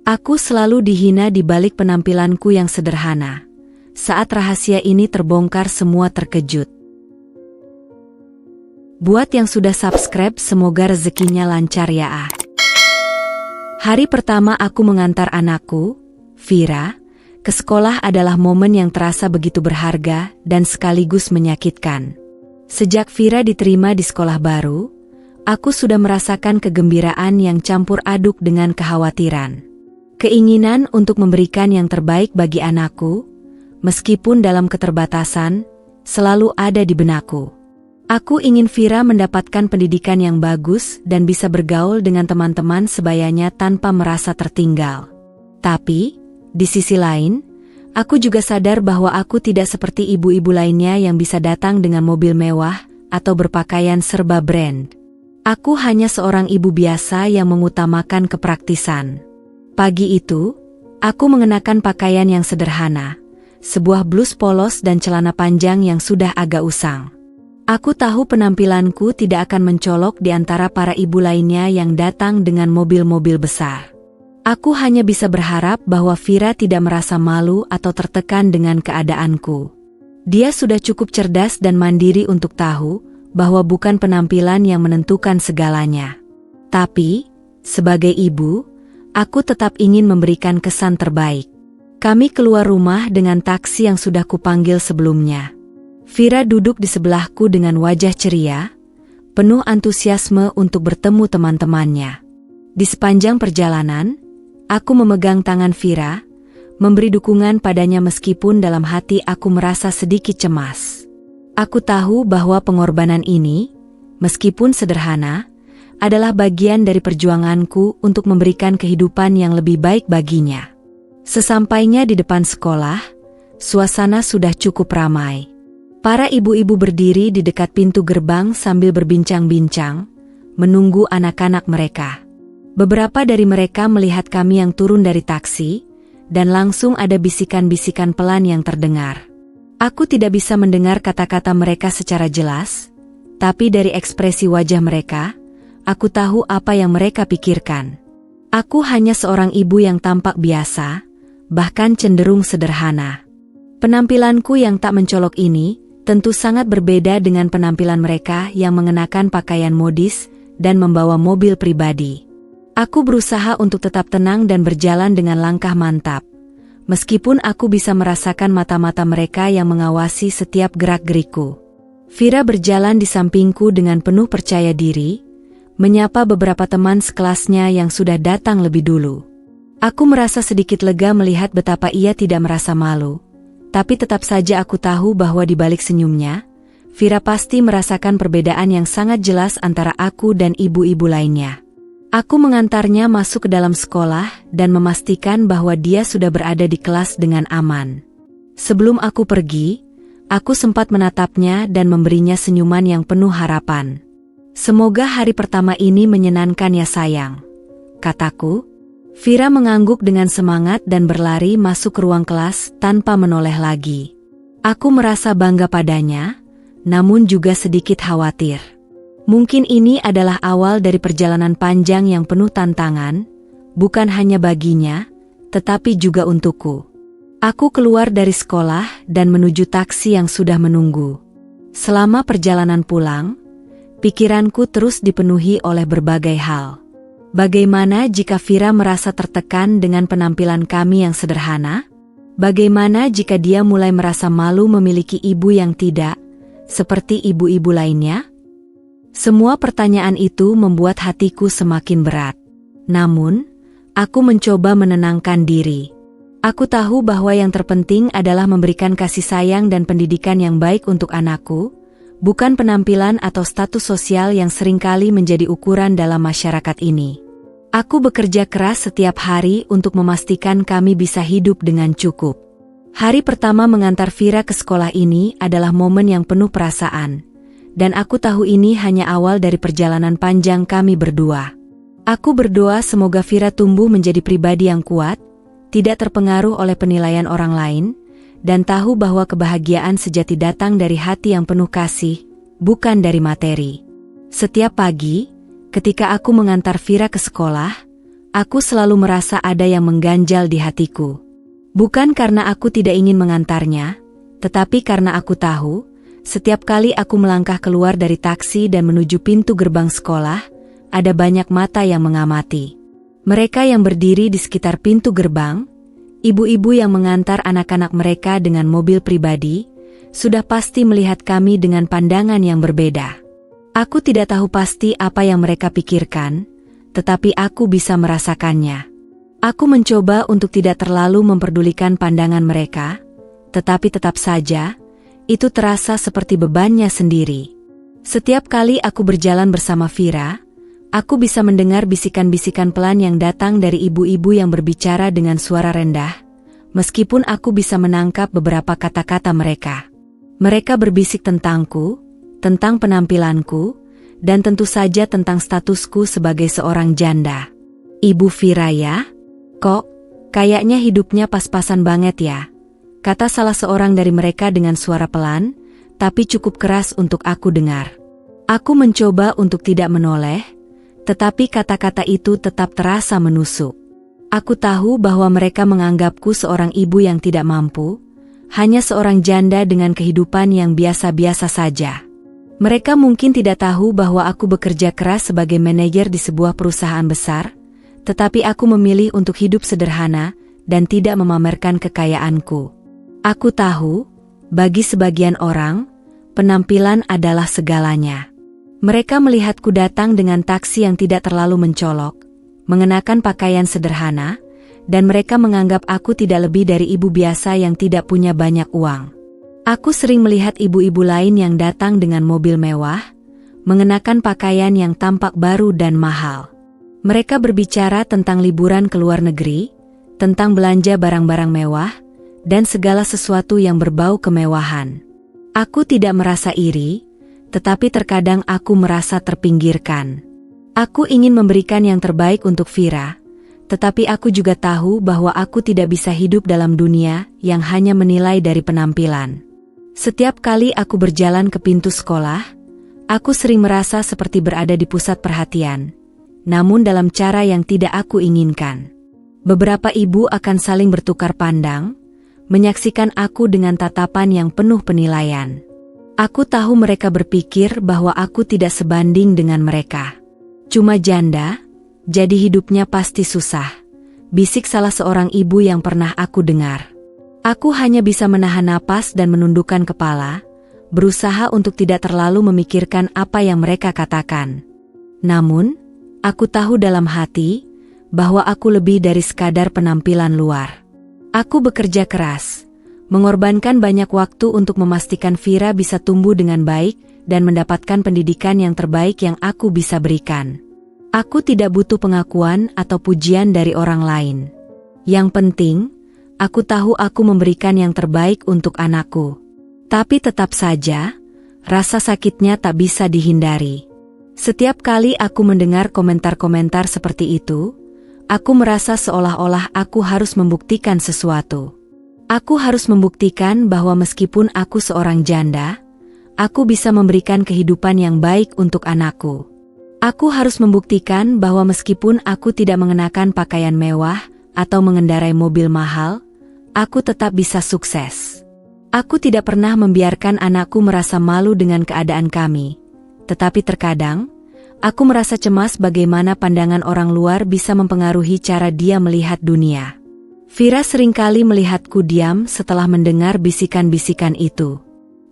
Aku selalu dihina di balik penampilanku yang sederhana. Saat rahasia ini terbongkar, semua terkejut. Buat yang sudah subscribe, semoga rezekinya lancar ya. Hari pertama aku mengantar anakku, Vira, ke sekolah adalah momen yang terasa begitu berharga dan sekaligus menyakitkan. Sejak Vira diterima di sekolah baru, aku sudah merasakan kegembiraan yang campur aduk dengan kekhawatiran. Keinginan untuk memberikan yang terbaik bagi anakku, meskipun dalam keterbatasan, selalu ada di benakku. Aku ingin Vira mendapatkan pendidikan yang bagus dan bisa bergaul dengan teman-teman sebayanya tanpa merasa tertinggal. Tapi, di sisi lain, aku juga sadar bahwa aku tidak seperti ibu-ibu lainnya yang bisa datang dengan mobil mewah atau berpakaian serba brand. Aku hanya seorang ibu biasa yang mengutamakan kepraktisan. Pagi itu, aku mengenakan pakaian yang sederhana, sebuah blus polos dan celana panjang yang sudah agak usang. Aku tahu penampilanku tidak akan mencolok di antara para ibu lainnya yang datang dengan mobil-mobil besar. Aku hanya bisa berharap bahwa Vira tidak merasa malu atau tertekan dengan keadaanku. Dia sudah cukup cerdas dan mandiri untuk tahu bahwa bukan penampilan yang menentukan segalanya. Tapi, sebagai ibu, aku tetap ingin memberikan kesan terbaik. Kami keluar rumah dengan taksi yang sudah kupanggil sebelumnya. Vira duduk di sebelahku dengan wajah ceria, penuh antusiasme untuk bertemu teman-temannya. Di sepanjang perjalanan, aku memegang tangan Vira, memberi dukungan padanya meskipun dalam hati aku merasa sedikit cemas. Aku tahu bahwa pengorbanan ini, meskipun sederhana, adalah bagian dari perjuanganku untuk memberikan kehidupan yang lebih baik baginya. Sesampainya di depan sekolah, suasana sudah cukup ramai. Para ibu-ibu berdiri di dekat pintu gerbang sambil berbincang-bincang, menunggu anak-anak mereka. Beberapa dari mereka melihat kami yang turun dari taksi, dan langsung ada bisikan-bisikan pelan yang terdengar. Aku tidak bisa mendengar kata-kata mereka secara jelas, tapi dari ekspresi wajah mereka, aku tahu apa yang mereka pikirkan. Aku hanya seorang ibu yang tampak biasa, bahkan cenderung sederhana. Penampilanku yang tak mencolok ini tentu sangat berbeda dengan penampilan mereka yang mengenakan pakaian modis dan membawa mobil pribadi. Aku berusaha untuk tetap tenang dan berjalan dengan langkah mantap, meskipun aku bisa merasakan mata-mata mereka yang mengawasi setiap gerak-gerikku. Vira berjalan di sampingku dengan penuh percaya diri, menyapa beberapa teman sekelasnya yang sudah datang lebih dulu. Aku merasa sedikit lega melihat betapa ia tidak merasa malu, tapi tetap saja aku tahu bahwa di balik senyumnya, Vira pasti merasakan perbedaan yang sangat jelas antara aku dan ibu-ibu lainnya. Aku mengantarnya masuk ke dalam sekolah dan memastikan bahwa dia sudah berada di kelas dengan aman. Sebelum aku pergi, aku sempat menatapnya dan memberinya senyuman yang penuh harapan. "Semoga hari pertama ini menyenangkan ya sayang," kataku. Vira mengangguk dengan semangat dan berlari masuk ke ruang kelas tanpa menoleh lagi. Aku merasa bangga padanya, namun juga sedikit khawatir. Mungkin ini adalah awal dari perjalanan panjang yang penuh tantangan, bukan hanya baginya, tetapi juga untukku. Aku keluar dari sekolah dan menuju taksi yang sudah menunggu. Selama perjalanan pulang, pikiranku terus dipenuhi oleh berbagai hal. Bagaimana jika Vira merasa tertekan dengan penampilan kami yang sederhana? Bagaimana jika dia mulai merasa malu memiliki ibu yang tidak seperti ibu-ibu lainnya? Semua pertanyaan itu membuat hatiku semakin berat. Namun, aku mencoba menenangkan diri. Aku tahu bahwa yang terpenting adalah memberikan kasih sayang dan pendidikan yang baik untuk anakku, bukan penampilan atau status sosial yang seringkali menjadi ukuran dalam masyarakat ini. Aku bekerja keras setiap hari untuk memastikan kami bisa hidup dengan cukup. Hari pertama mengantar Vira ke sekolah ini adalah momen yang penuh perasaan, dan aku tahu ini hanya awal dari perjalanan panjang kami berdua. Aku berdoa semoga Vira tumbuh menjadi pribadi yang kuat, tidak terpengaruh oleh penilaian orang lain, dan tahu bahwa kebahagiaan sejati datang dari hati yang penuh kasih, bukan dari materi. Setiap pagi, ketika aku mengantar Vira ke sekolah, Aku selalu merasa ada yang mengganjal di hatiku. Bukan karena aku tidak ingin mengantarnya, tetapi karena aku tahu, setiap kali aku melangkah keluar dari taksi dan menuju pintu gerbang sekolah, ada banyak mata yang mengamati. Mereka yang berdiri di sekitar pintu gerbang, ibu-ibu yang mengantar anak-anak mereka dengan mobil pribadi, sudah pasti melihat kami dengan pandangan yang berbeda. Aku tidak tahu pasti apa yang mereka pikirkan, tetapi aku bisa merasakannya. Aku mencoba untuk tidak terlalu memperdulikan pandangan mereka, tetapi tetap saja, itu terasa seperti bebannya sendiri. Setiap kali aku berjalan bersama Vira, aku bisa mendengar bisikan-bisikan pelan yang datang dari ibu-ibu yang berbicara dengan suara rendah, meskipun aku bisa menangkap beberapa kata-kata mereka. Mereka berbisik tentangku, tentang penampilanku, dan tentu saja tentang statusku sebagai seorang janda. Ibu Vira ya? Kok, kayaknya hidupnya pas-pasan banget ya? Kata salah seorang dari mereka dengan suara pelan, tapi cukup keras untuk aku dengar. Aku mencoba untuk tidak menoleh, tetapi kata-kata itu tetap terasa menusuk. Aku tahu bahwa mereka menganggapku seorang ibu yang tidak mampu, hanya seorang janda dengan kehidupan yang biasa-biasa saja. Mereka mungkin tidak tahu bahwa aku bekerja keras sebagai manajer di sebuah perusahaan besar, tetapi aku memilih untuk hidup sederhana dan tidak memamerkan kekayaanku. Aku tahu, bagi sebagian orang, penampilan adalah segalanya. Mereka melihatku datang dengan taksi yang tidak terlalu mencolok, mengenakan pakaian sederhana, dan mereka menganggap aku tidak lebih dari ibu biasa yang tidak punya banyak uang. Aku sering melihat ibu-ibu lain yang datang dengan mobil mewah, mengenakan pakaian yang tampak baru dan mahal. Mereka berbicara tentang liburan ke luar negeri, tentang belanja barang-barang mewah, dan segala sesuatu yang berbau kemewahan. Aku tidak merasa iri, tetapi terkadang aku merasa terpinggirkan. Aku ingin memberikan yang terbaik untuk Vira, tetapi aku juga tahu bahwa aku tidak bisa hidup dalam dunia yang hanya menilai dari penampilan. Setiap kali aku berjalan ke pintu sekolah, aku sering merasa seperti berada di pusat perhatian, namun dalam cara yang tidak aku inginkan. Beberapa ibu akan saling bertukar pandang, menyaksikan aku dengan tatapan yang penuh penilaian. Aku tahu mereka berpikir bahwa aku tidak sebanding dengan mereka. Cuma janda, jadi hidupnya pasti susah, bisik salah seorang ibu yang pernah aku dengar. Aku hanya bisa menahan napas dan menundukkan kepala, berusaha untuk tidak terlalu memikirkan apa yang mereka katakan. Namun, aku tahu dalam hati bahwa aku lebih dari sekadar penampilan luar. Aku bekerja keras, mengorbankan banyak waktu untuk memastikan Vira bisa tumbuh dengan baik dan mendapatkan pendidikan yang terbaik yang aku bisa berikan. Aku tidak butuh pengakuan atau pujian dari orang lain. Yang penting, aku tahu aku memberikan yang terbaik untuk anakku. Tapi tetap saja, rasa sakitnya tak bisa dihindari. Setiap kali aku mendengar komentar-komentar seperti itu, aku merasa seolah-olah aku harus membuktikan sesuatu. Aku harus membuktikan bahwa meskipun aku seorang janda, aku bisa memberikan kehidupan yang baik untuk anakku. Aku harus membuktikan bahwa meskipun aku tidak mengenakan pakaian mewah atau mengendarai mobil mahal, aku tetap bisa sukses. Aku tidak pernah membiarkan anakku merasa malu dengan keadaan kami, tetapi terkadang, aku merasa cemas bagaimana pandangan orang luar bisa mempengaruhi cara dia melihat dunia. Vira seringkali melihatku diam setelah mendengar bisikan-bisikan itu.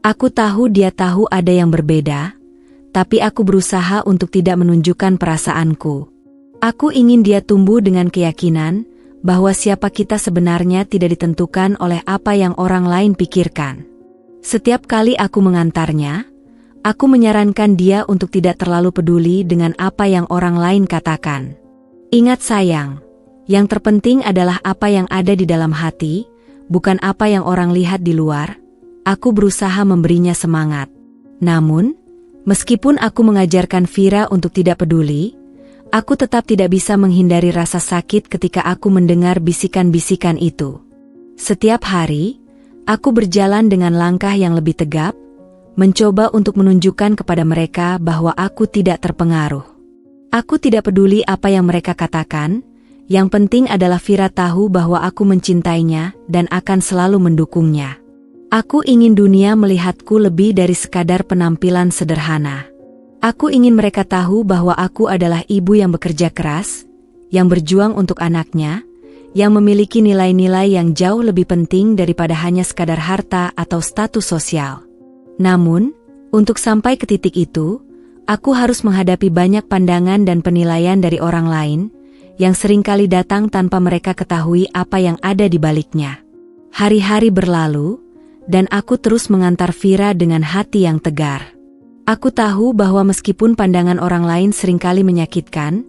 Aku tahu dia tahu ada yang berbeda, tapi aku berusaha untuk tidak menunjukkan perasaanku. Aku ingin dia tumbuh dengan keyakinan bahwa siapa kita sebenarnya tidak ditentukan oleh apa yang orang lain pikirkan. Setiap kali aku mengantarnya, aku menyarankan dia untuk tidak terlalu peduli dengan apa yang orang lain katakan. Ingat sayang, yang terpenting adalah apa yang ada di dalam hati, bukan apa yang orang lihat di luar. Aku berusaha memberinya semangat. Namun, meskipun aku mengajarkan Vira untuk tidak peduli, aku tetap tidak bisa menghindari rasa sakit ketika aku mendengar bisikan-bisikan itu. Setiap hari, aku berjalan dengan langkah yang lebih tegap, mencoba untuk menunjukkan kepada mereka bahwa aku tidak terpengaruh. Aku tidak peduli apa yang mereka katakan, Yang penting adalah Vira tahu bahwa aku mencintainya dan akan selalu mendukungnya. Aku ingin dunia melihatku lebih dari sekadar penampilan sederhana. Aku ingin mereka tahu bahwa aku adalah ibu yang bekerja keras, yang berjuang untuk anaknya, yang memiliki nilai-nilai yang jauh lebih penting daripada hanya sekadar harta atau status sosial. Namun, untuk sampai ke titik itu, aku harus menghadapi banyak pandangan dan penilaian dari orang lain, yang seringkali datang tanpa mereka ketahui apa yang ada di baliknya. Hari-hari berlalu, dan aku terus mengantar Vira dengan hati yang tegar. Aku tahu bahwa meskipun pandangan orang lain seringkali menyakitkan,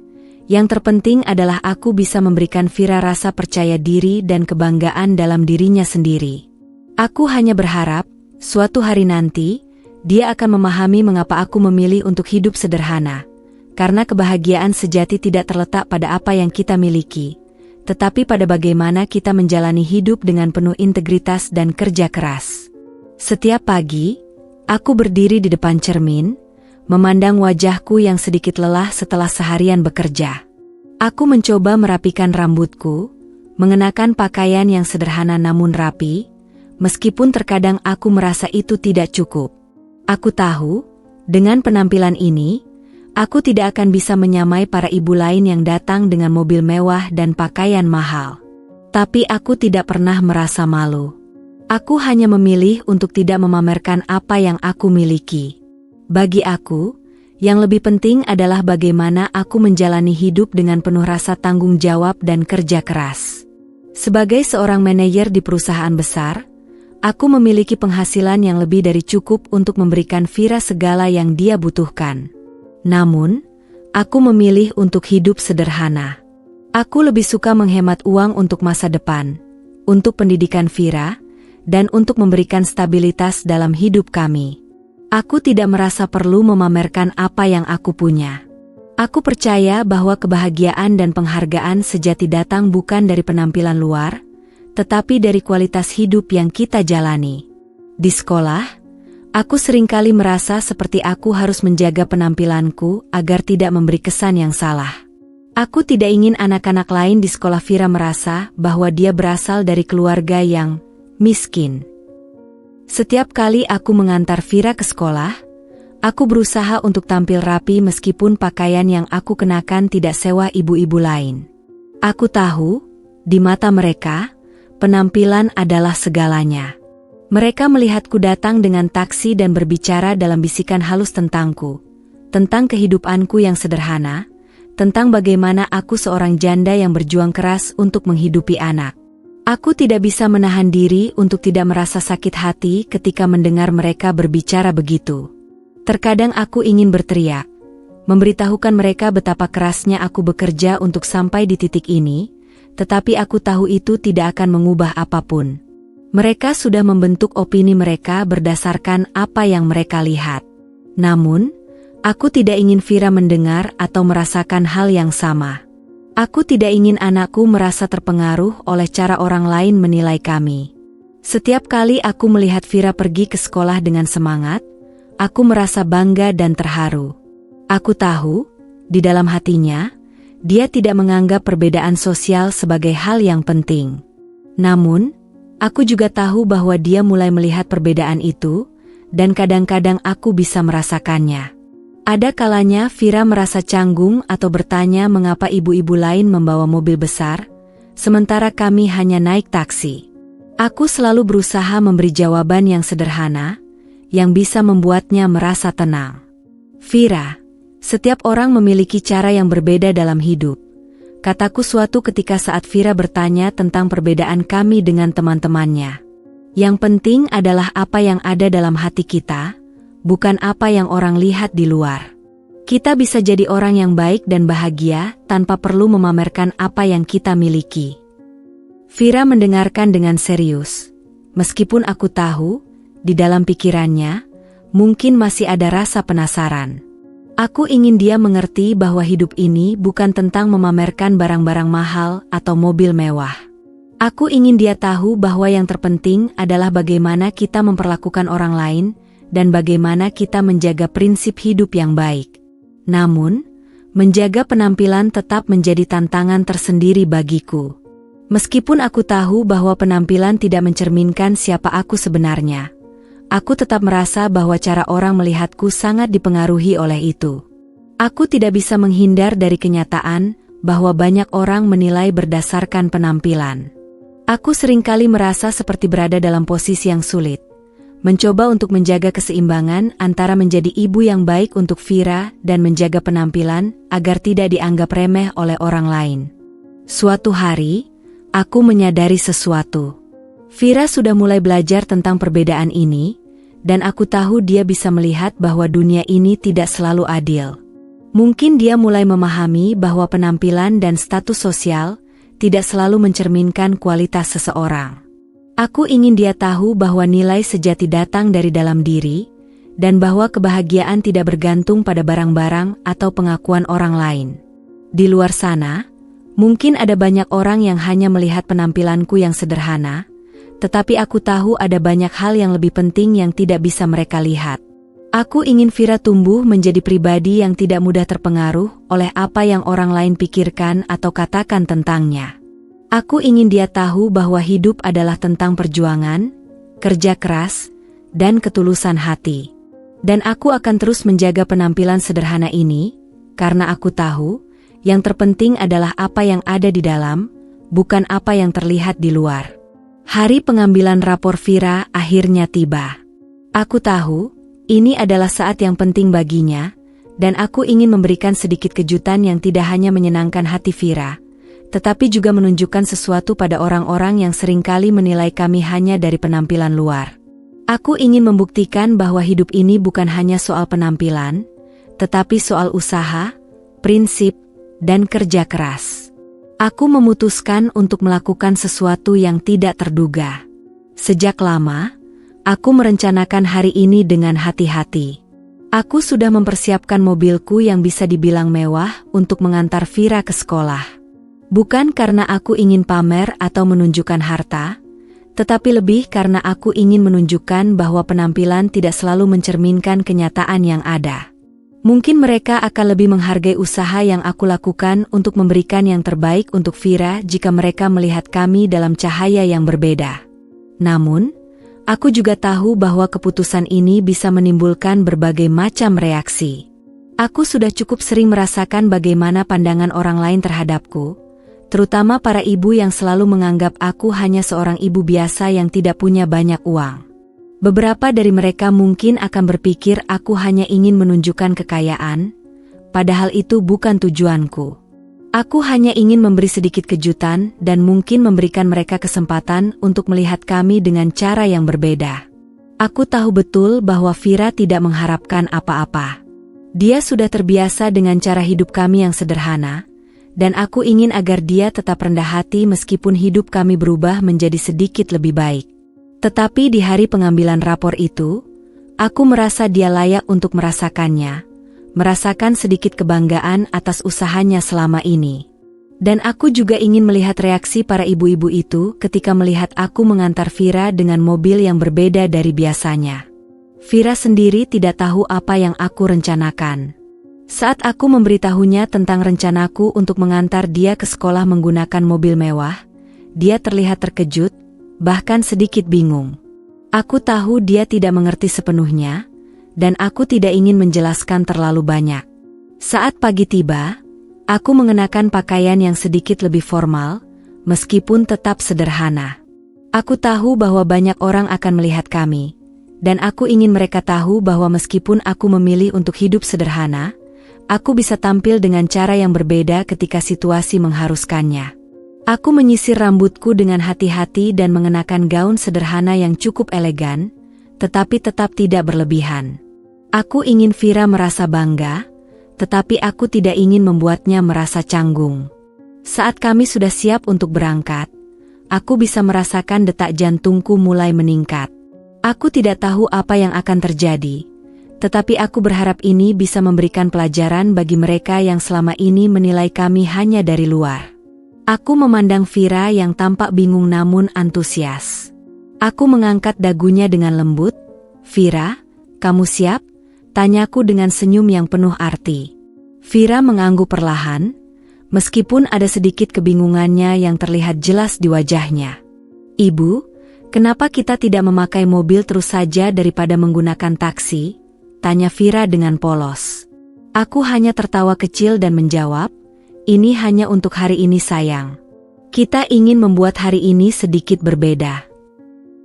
yang terpenting adalah aku bisa memberikan Vira rasa percaya diri dan kebanggaan dalam dirinya sendiri. Aku hanya berharap, suatu hari nanti, dia akan memahami mengapa aku memilih untuk hidup sederhana. Karena kebahagiaan sejati tidak terletak pada apa yang kita miliki, tetapi pada bagaimana kita menjalani hidup dengan penuh integritas dan kerja keras. Setiap pagi, aku berdiri di depan cermin, memandang wajahku yang sedikit lelah setelah seharian bekerja. Aku mencoba merapikan rambutku, mengenakan pakaian yang sederhana namun rapi, meskipun terkadang aku merasa itu tidak cukup. Aku tahu, dengan penampilan ini, aku tidak akan bisa menyamai para ibu lain yang datang dengan mobil mewah dan pakaian mahal. Tapi aku tidak pernah merasa malu. Aku hanya memilih untuk tidak memamerkan apa yang aku miliki. Bagi aku, yang lebih penting adalah bagaimana aku menjalani hidup dengan penuh rasa tanggung jawab dan kerja keras. Sebagai seorang manajer di perusahaan besar, aku memiliki penghasilan yang lebih dari cukup untuk memberikan Vira segala yang dia butuhkan. Namun, aku memilih untuk hidup sederhana. Aku lebih suka menghemat uang untuk masa depan, untuk pendidikan Vira, dan untuk memberikan stabilitas dalam hidup kami. Aku tidak merasa perlu memamerkan apa yang aku punya. Aku percaya bahwa kebahagiaan dan penghargaan sejati datang bukan dari penampilan luar, tetapi dari kualitas hidup yang kita jalani. Di sekolah, aku seringkali merasa seperti aku harus menjaga penampilanku agar tidak memberi kesan yang salah. Aku tidak ingin anak-anak lain di sekolah Vira merasa bahwa dia berasal dari keluarga yang miskin. Setiap kali aku mengantar Vira ke sekolah, aku berusaha untuk tampil rapi meskipun pakaian yang aku kenakan tidak sewa ibu-ibu lain. Aku tahu, di mata mereka, penampilan adalah segalanya. Mereka melihatku datang dengan taksi dan berbicara dalam bisikan halus tentangku, tentang kehidupanku yang sederhana, tentang bagaimana aku seorang janda yang berjuang keras untuk menghidupi anak. Aku tidak bisa menahan diri untuk tidak merasa sakit hati ketika mendengar mereka berbicara begitu. Terkadang aku ingin berteriak, memberitahukan mereka betapa kerasnya aku bekerja untuk sampai di titik ini, tetapi aku tahu itu tidak akan mengubah apapun. Mereka sudah membentuk opini mereka berdasarkan apa yang mereka lihat. Namun, aku tidak ingin Vira mendengar atau merasakan hal yang sama. Aku tidak ingin anakku merasa terpengaruh oleh cara orang lain menilai kami. Setiap kali aku melihat Vira pergi ke sekolah dengan semangat, aku merasa bangga dan terharu. Aku tahu, di dalam hatinya, dia tidak menganggap perbedaan sosial sebagai hal yang penting. Namun, aku juga tahu bahwa dia mulai melihat perbedaan itu, dan kadang-kadang aku bisa merasakannya. Ada kalanya Vira merasa canggung atau bertanya mengapa ibu-ibu lain membawa mobil besar, sementara kami hanya naik taksi. Aku selalu berusaha memberi jawaban yang sederhana, yang bisa membuatnya merasa tenang. Vira, setiap orang memiliki cara yang berbeda dalam hidup, kataku suatu ketika saat Vira bertanya tentang perbedaan kami dengan teman-temannya. Yang penting adalah apa yang ada dalam hati kita, bukan apa yang orang lihat di luar. Kita bisa jadi orang yang baik dan bahagia tanpa perlu memamerkan apa yang kita miliki. Vira mendengarkan dengan serius. Meskipun aku tahu, di dalam pikirannya, mungkin masih ada rasa penasaran. Aku ingin dia mengerti bahwa hidup ini bukan tentang memamerkan barang-barang mahal atau mobil mewah. Aku ingin dia tahu bahwa yang terpenting adalah bagaimana kita memperlakukan orang lain, dan bagaimana kita menjaga prinsip hidup yang baik. Namun, Menjaga penampilan tetap menjadi tantangan tersendiri bagiku. Meskipun aku tahu bahwa penampilan tidak mencerminkan siapa aku sebenarnya, aku tetap merasa bahwa cara orang melihatku sangat dipengaruhi oleh itu. Aku tidak bisa menghindar dari kenyataan bahwa banyak orang menilai berdasarkan penampilan. Aku seringkali merasa seperti berada dalam posisi yang sulit, mencoba untuk menjaga keseimbangan antara menjadi ibu yang baik untuk Vira dan menjaga penampilan agar tidak dianggap remeh oleh orang lain. Suatu hari, aku menyadari sesuatu. Vira sudah mulai belajar tentang perbedaan ini, dan aku tahu dia bisa melihat bahwa dunia ini tidak selalu adil. Mungkin dia mulai memahami bahwa penampilan dan status sosial tidak selalu mencerminkan kualitas seseorang. Aku ingin dia tahu bahwa nilai sejati datang dari dalam diri, dan bahwa kebahagiaan tidak bergantung pada barang-barang atau pengakuan orang lain. Di luar sana, mungkin ada banyak orang yang hanya melihat penampilanku yang sederhana, tetapi aku tahu ada banyak hal yang lebih penting yang tidak bisa mereka lihat. Aku ingin Vira tumbuh menjadi pribadi yang tidak mudah terpengaruh oleh apa yang orang lain pikirkan atau katakan tentangnya. Aku ingin dia tahu bahwa hidup adalah tentang perjuangan, kerja keras, dan ketulusan hati. Dan aku akan terus menjaga penampilan sederhana ini, karena aku tahu, yang terpenting adalah apa yang ada di dalam, bukan apa yang terlihat di luar. Hari pengambilan rapor Vira akhirnya tiba. Aku tahu, ini adalah saat yang penting baginya, dan aku ingin memberikan sedikit kejutan yang tidak hanya menyenangkan hati Vira, tetapi juga menunjukkan sesuatu pada orang-orang yang seringkali menilai kami hanya dari penampilan luar. Aku ingin membuktikan bahwa hidup ini bukan hanya soal penampilan, tetapi soal usaha, prinsip, dan kerja keras. Aku memutuskan untuk melakukan sesuatu yang tidak terduga. Sejak lama, aku merencanakan hari ini dengan hati-hati. Aku sudah mempersiapkan mobilku yang bisa dibilang mewah untuk mengantar Vira ke sekolah. Bukan karena aku ingin pamer atau menunjukkan harta, tetapi lebih karena aku ingin menunjukkan bahwa penampilan tidak selalu mencerminkan kenyataan yang ada. Mungkin mereka akan lebih menghargai usaha yang aku lakukan untuk memberikan yang terbaik untuk Vira jika mereka melihat kami dalam cahaya yang berbeda. Namun, aku juga tahu bahwa keputusan ini bisa menimbulkan berbagai macam reaksi. Aku sudah cukup sering merasakan bagaimana pandangan orang lain terhadapku, terutama para ibu yang selalu menganggap aku hanya seorang ibu biasa yang tidak punya banyak uang. Beberapa dari mereka mungkin akan berpikir aku hanya ingin menunjukkan kekayaan, padahal itu bukan tujuanku. Aku hanya ingin memberi sedikit kejutan dan mungkin memberikan mereka kesempatan untuk melihat kami dengan cara yang berbeda. Aku tahu betul bahwa Vira tidak mengharapkan apa-apa. Dia sudah terbiasa dengan cara hidup kami yang sederhana, dan aku ingin agar dia tetap rendah hati meskipun hidup kami berubah menjadi sedikit lebih baik. Tetapi di hari pengambilan rapor itu, aku merasa dia layak untuk merasakannya, merasakan sedikit kebanggaan atas usahanya selama ini. Dan aku juga ingin melihat reaksi para ibu-ibu itu ketika melihat aku mengantar Vira dengan mobil yang berbeda dari biasanya. Vira sendiri tidak tahu apa yang aku rencanakan. Saat aku memberitahunya tentang rencanaku untuk mengantar dia ke sekolah menggunakan mobil mewah, dia terlihat terkejut, bahkan sedikit bingung. Aku tahu dia tidak mengerti sepenuhnya, dan aku tidak ingin menjelaskan terlalu banyak. Saat pagi tiba, aku mengenakan pakaian yang sedikit lebih formal, meskipun tetap sederhana. Aku tahu bahwa banyak orang akan melihat kami, dan aku ingin mereka tahu bahwa meskipun aku memilih untuk hidup sederhana, aku bisa tampil dengan cara yang berbeda ketika situasi mengharuskannya. Aku menyisir rambutku dengan hati-hati dan mengenakan gaun sederhana yang cukup elegan, tetapi tetap tidak berlebihan. Aku ingin Vira merasa bangga, tetapi aku tidak ingin membuatnya merasa canggung. Saat kami sudah siap untuk berangkat, aku bisa merasakan detak jantungku mulai meningkat. Aku tidak tahu apa yang akan terjadi, tetapi aku berharap ini bisa memberikan pelajaran bagi mereka yang selama ini menilai kami hanya dari luar. Aku memandang Vira yang tampak bingung namun antusias. Aku mengangkat dagunya dengan lembut. "Vira, kamu siap?" tanyaku dengan senyum yang penuh arti. Vira mengangguk perlahan, meskipun ada sedikit kebingungannya yang terlihat jelas di wajahnya. Ibu, kenapa kita tidak memakai mobil terus saja daripada menggunakan taksi? Tanya Vira dengan polos. Aku hanya tertawa kecil dan menjawab, ini hanya untuk hari ini sayang. Kita ingin membuat hari ini sedikit berbeda.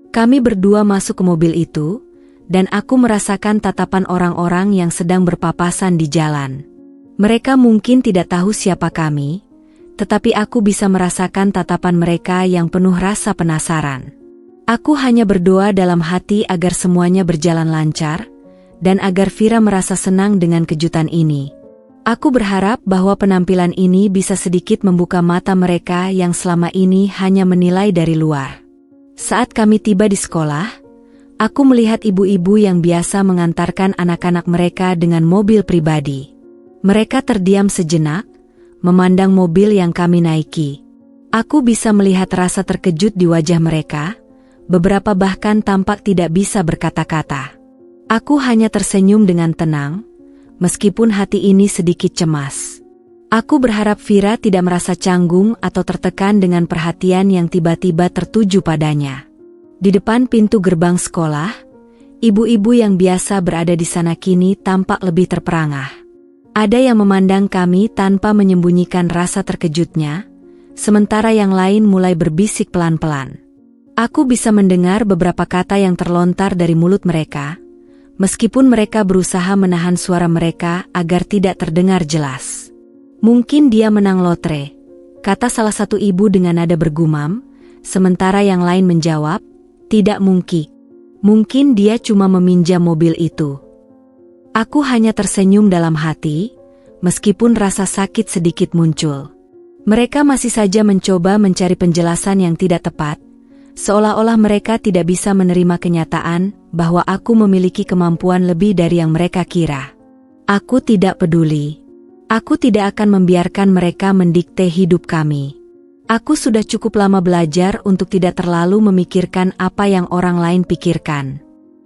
Kami berdua masuk ke mobil itu, dan aku merasakan tatapan orang-orang yang sedang berpapasan di jalan. Mereka mungkin tidak tahu siapa kami, tetapi aku bisa merasakan tatapan mereka yang penuh rasa penasaran. Aku hanya berdoa dalam hati agar semuanya berjalan lancar, dan agar Vira merasa senang dengan kejutan ini. Aku berharap bahwa penampilan ini bisa sedikit membuka mata mereka yang selama ini hanya menilai dari luar. Saat kami tiba di sekolah, aku melihat ibu-ibu yang biasa mengantarkan anak-anak mereka dengan mobil pribadi. Mereka terdiam sejenak, memandang mobil yang kami naiki. Aku bisa melihat rasa terkejut di wajah mereka, beberapa bahkan tampak tidak bisa berkata-kata. Aku hanya tersenyum dengan tenang, meskipun hati ini sedikit cemas. Aku berharap Vira tidak merasa canggung atau tertekan dengan perhatian yang tiba-tiba tertuju padanya. Di depan pintu gerbang sekolah, ibu-ibu yang biasa berada di sana kini tampak lebih terperangah. Ada yang memandang kami tanpa menyembunyikan rasa terkejutnya, sementara yang lain mulai berbisik pelan-pelan. Aku bisa mendengar beberapa kata yang terlontar dari mulut mereka, meskipun mereka berusaha menahan suara mereka agar tidak terdengar jelas. Mungkin dia menang lotre, kata salah satu ibu dengan nada bergumam, sementara yang lain menjawab, tidak mungkin. Mungkin dia cuma meminjam mobil itu. Aku hanya tersenyum dalam hati, meskipun rasa sakit sedikit muncul. Mereka masih saja mencoba mencari penjelasan yang tidak tepat, seolah-olah mereka tidak bisa menerima kenyataan bahwa aku memiliki kemampuan lebih dari yang mereka kira. Aku tidak peduli. Aku tidak akan membiarkan mereka mendikte hidup kami. Aku sudah cukup lama belajar untuk tidak terlalu memikirkan apa yang orang lain pikirkan.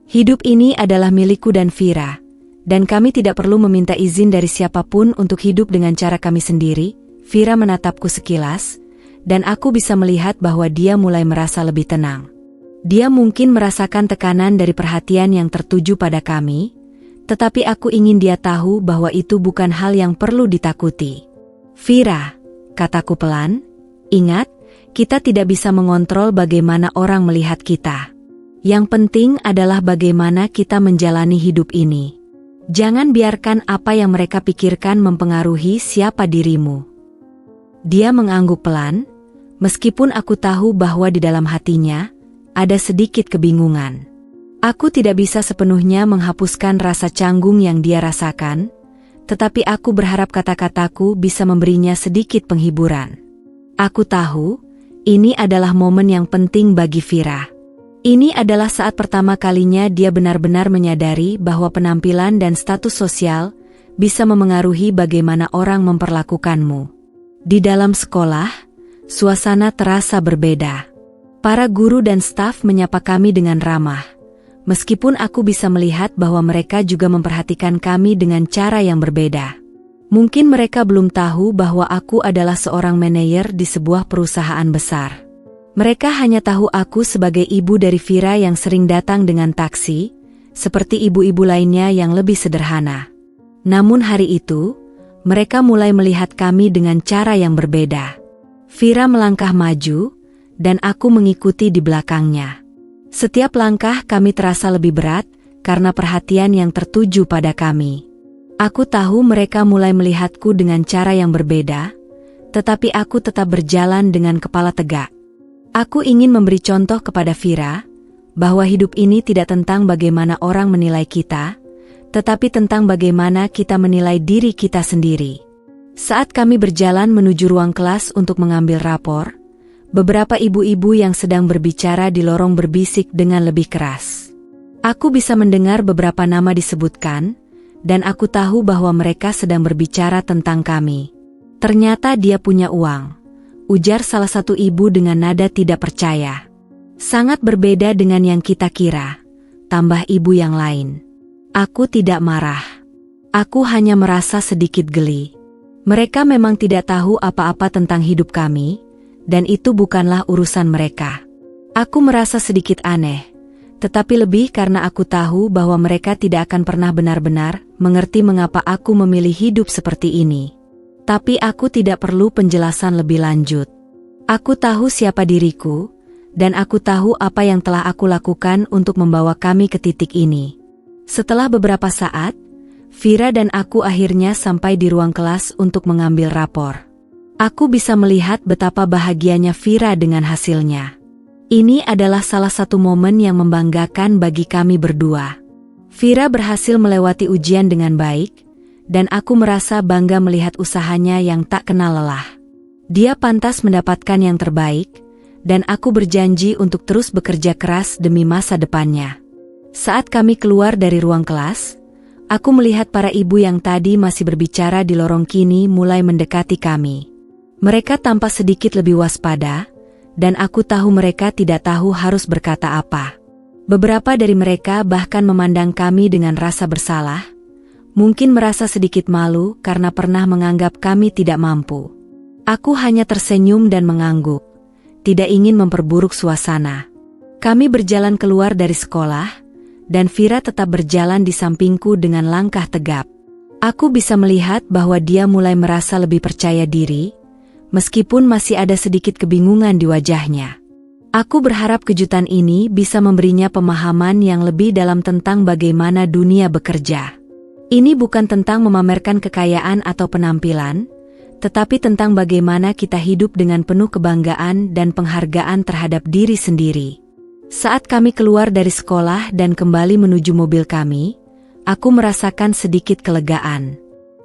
Hidup ini adalah milikku dan Vira, dan kami tidak perlu meminta izin dari siapapun untuk hidup dengan cara kami sendiri. Vira menatapku sekilas, dan aku bisa melihat bahwa dia mulai merasa lebih tenang. Dia mungkin merasakan tekanan dari perhatian yang tertuju pada kami, tetapi aku ingin dia tahu bahwa itu bukan hal yang perlu ditakuti. Vira, kataku pelan, ingat, kita tidak bisa mengontrol bagaimana orang melihat kita. Yang penting adalah bagaimana kita menjalani hidup ini. Jangan biarkan apa yang mereka pikirkan mempengaruhi siapa dirimu. Dia mengangguk pelan, meskipun aku tahu bahwa di dalam hatinya ada sedikit kebingungan. Aku tidak bisa sepenuhnya menghapuskan rasa canggung yang dia rasakan, tetapi aku berharap kata-kataku bisa memberinya sedikit penghiburan. Aku tahu, ini adalah momen yang penting bagi Vira. Ini adalah saat pertama kalinya dia benar-benar menyadari bahwa penampilan dan status sosial bisa memengaruhi bagaimana orang memperlakukanmu. Di dalam sekolah, suasana terasa berbeda. Para guru dan staf menyapa kami dengan ramah, meskipun aku bisa melihat bahwa mereka juga memperhatikan kami dengan cara yang berbeda. Mungkin mereka belum tahu bahwa aku adalah seorang manajer di sebuah perusahaan besar. Mereka hanya tahu aku sebagai ibu dari Vira yang sering datang dengan taksi, seperti ibu-ibu lainnya yang lebih sederhana. Namun hari itu, mereka mulai melihat kami dengan cara yang berbeda. Vira melangkah maju, dan aku mengikuti di belakangnya. Setiap langkah kami terasa lebih berat, karena perhatian yang tertuju pada kami. Aku tahu mereka mulai melihatku dengan cara yang berbeda, tetapi aku tetap berjalan dengan kepala tegak. Aku ingin memberi contoh kepada Vira, bahwa hidup ini tidak tentang bagaimana orang menilai kita, tetapi tentang bagaimana kita menilai diri kita sendiri. Saat kami berjalan menuju ruang kelas untuk mengambil rapor, beberapa ibu-ibu yang sedang berbicara di lorong berbisik dengan lebih keras. Aku bisa mendengar beberapa nama disebutkan, dan aku tahu bahwa mereka sedang berbicara tentang kami. Ternyata dia punya uang, ujar salah satu ibu dengan nada tidak percaya. Sangat berbeda dengan yang kita kira, tambah ibu yang lain. Aku tidak marah. Aku hanya merasa sedikit geli. Mereka memang tidak tahu apa-apa tentang hidup kami, dan itu bukanlah urusan mereka. Aku merasa sedikit aneh, tetapi lebih karena aku tahu bahwa mereka tidak akan pernah benar-benar mengerti mengapa aku memilih hidup seperti ini. Tapi aku tidak perlu penjelasan lebih lanjut. Aku tahu siapa diriku, dan aku tahu apa yang telah aku lakukan untuk membawa kami ke titik ini. Setelah beberapa saat, Vira dan aku akhirnya sampai di ruang kelas untuk mengambil rapor. Aku bisa melihat betapa bahagianya Vira dengan hasilnya. Ini adalah salah satu momen yang membanggakan bagi kami berdua. Vira berhasil melewati ujian dengan baik, dan aku merasa bangga melihat usahanya yang tak kenal lelah. Dia pantas mendapatkan yang terbaik, dan aku berjanji untuk terus bekerja keras demi masa depannya. Saat kami keluar dari ruang kelas, aku melihat para ibu yang tadi masih berbicara di lorong kini mulai mendekati kami. Mereka tampak sedikit lebih waspada, dan aku tahu mereka tidak tahu harus berkata apa. Beberapa dari mereka bahkan memandang kami dengan rasa bersalah, mungkin merasa sedikit malu karena pernah menganggap kami tidak mampu. Aku hanya tersenyum dan mengangguk, tidak ingin memperburuk suasana. Kami berjalan keluar dari sekolah, dan Vira tetap berjalan di sampingku dengan langkah tegap. Aku bisa melihat bahwa dia mulai merasa lebih percaya diri, meskipun masih ada sedikit kebingungan di wajahnya. Aku berharap kejutan ini bisa memberinya pemahaman yang lebih dalam tentang bagaimana dunia bekerja. Ini bukan tentang memamerkan kekayaan atau penampilan, tetapi tentang bagaimana kita hidup dengan penuh kebanggaan dan penghargaan terhadap diri sendiri. Saat kami keluar dari sekolah dan kembali menuju mobil kami, aku merasakan sedikit kelegaan.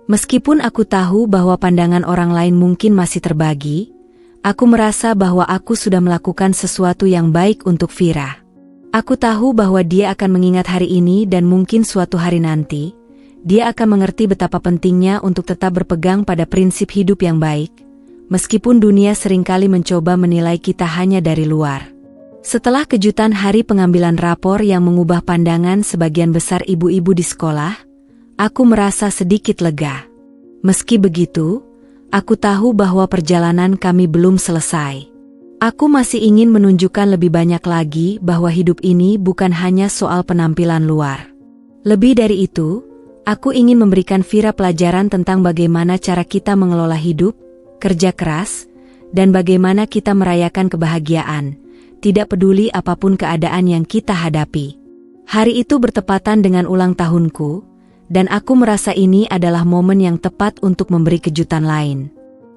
Meskipun aku tahu bahwa pandangan orang lain mungkin masih terbagi, aku merasa bahwa aku sudah melakukan sesuatu yang baik untuk Vira. Aku tahu bahwa dia akan mengingat hari ini dan mungkin suatu hari nanti, dia akan mengerti betapa pentingnya untuk tetap berpegang pada prinsip hidup yang baik, meskipun dunia seringkali mencoba menilai kita hanya dari luar. Setelah kejutan hari pengambilan rapor yang mengubah pandangan sebagian besar ibu-ibu di sekolah, aku merasa sedikit lega. Meski begitu, aku tahu bahwa perjalanan kami belum selesai. Aku masih ingin menunjukkan lebih banyak lagi bahwa hidup ini bukan hanya soal penampilan luar. Lebih dari itu, aku ingin memberikan Vira pelajaran tentang bagaimana cara kita mengelola hidup, kerja keras, dan bagaimana kita merayakan kebahagiaan, tidak peduli apapun keadaan yang kita hadapi. Hari itu bertepatan dengan ulang tahunku, dan aku merasa ini adalah momen yang tepat untuk memberi kejutan lain.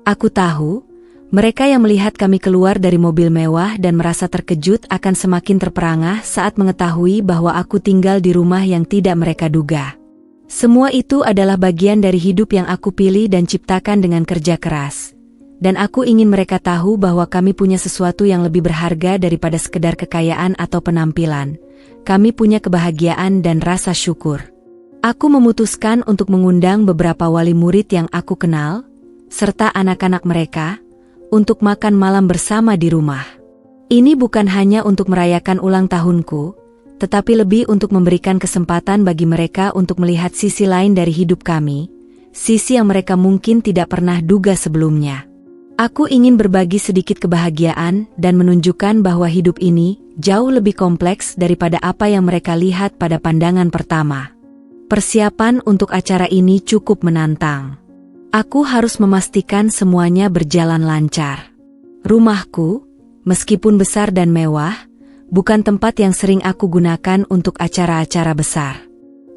Aku tahu, mereka yang melihat kami keluar dari mobil mewah dan merasa terkejut akan semakin terperangah saat mengetahui bahwa aku tinggal di rumah yang tidak mereka duga. Semua itu adalah bagian dari hidup yang aku pilih dan ciptakan dengan kerja keras. Dan aku ingin mereka tahu bahwa kami punya sesuatu yang lebih berharga daripada sekedar kekayaan atau penampilan. Kami punya kebahagiaan dan rasa syukur. Aku memutuskan untuk mengundang beberapa wali murid yang aku kenal, serta anak-anak mereka, untuk makan malam bersama di rumah. Ini bukan hanya untuk merayakan ulang tahunku, tetapi lebih untuk memberikan kesempatan bagi mereka untuk melihat sisi lain dari hidup kami, sisi yang mereka mungkin tidak pernah duga sebelumnya. Aku ingin berbagi sedikit kebahagiaan dan menunjukkan bahwa hidup ini jauh lebih kompleks daripada apa yang mereka lihat pada pandangan pertama. Persiapan untuk acara ini cukup menantang. Aku harus memastikan semuanya berjalan lancar. Rumahku, meskipun besar dan mewah, bukan tempat yang sering aku gunakan untuk acara-acara besar.